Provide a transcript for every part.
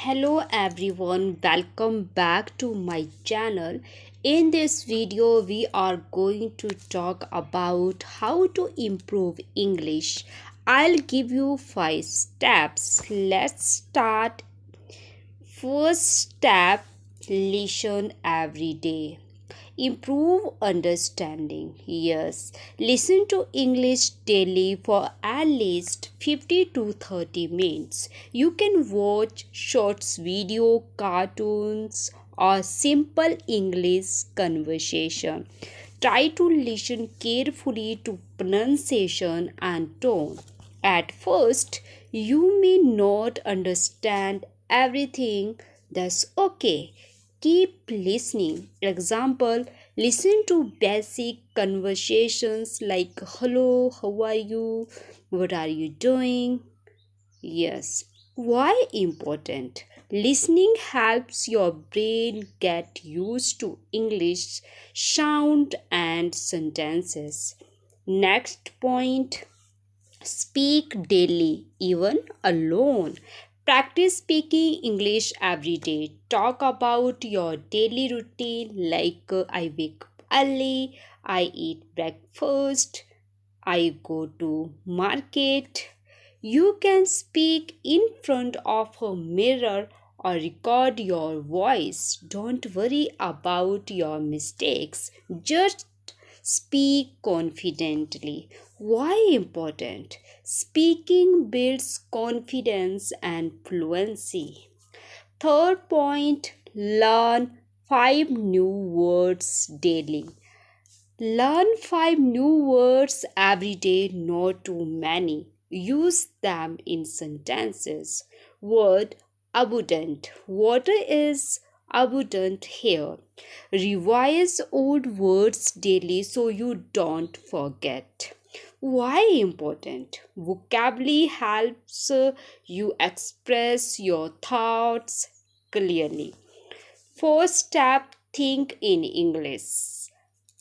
Hello everyone, welcome back to my channel. In this video, we are going to talk about how to improve English. I'll give you 5 steps. Let's start. First step, listen every day. Improve understanding. Yes, listen to English daily for at least 50 to 30 minutes. You can watch shorts, video, cartoons, or simple English conversation. Try to listen carefully to pronunciation and tone. At first, you may not understand everything. That's okay. Keep listening. Example, listen to basic conversations like hello, how are you? What are you doing? Yes. Why important? Listening helps your brain get used to English sound and sentences. Next point, speak daily, even alone. Practice speaking English every day. Talk about your daily routine like I wake up early, I eat breakfast, I go to market. You can speak in front of a mirror or record your voice. Don't worry about your mistakes. Just speak confidently. Why important? Speaking builds confidence and fluency. Third point, learn 5 new words daily. Learn 5 new words every day, not too many. Use them in sentences. Word abundant. Water is abundant here. Revise old words daily so you don't forget. Why important? Vocabulary helps you express your thoughts clearly. First step, think in English.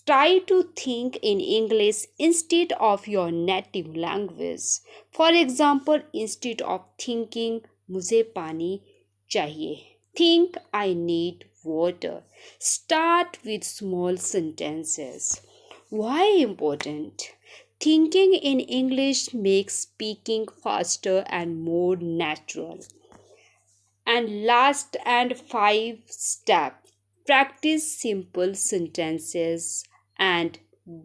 Try to think in English instead of your native language. For example, instead of thinking मुझे पानी चाहिए, think I need water. Start with small sentences. Why important? Thinking in English makes speaking faster and more natural. And last and 5 step, practice simple sentences and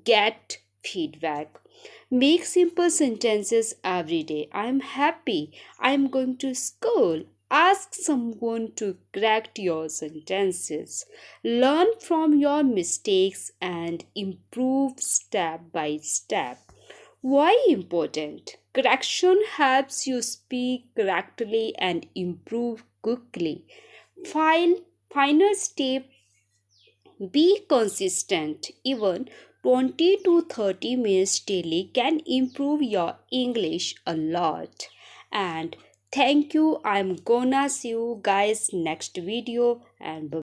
get feedback. Make simple sentences every day. I'm happy. I'm going to school. Ask someone to correct your sentences. Learn from your mistakes and improve step by step. Why important? Correction helps you speak correctly and improve quickly. Final step, be consistent. Even 20 to 30 minutes daily can improve your English a lot. And thank you. I'm gonna see you guys next video and bye.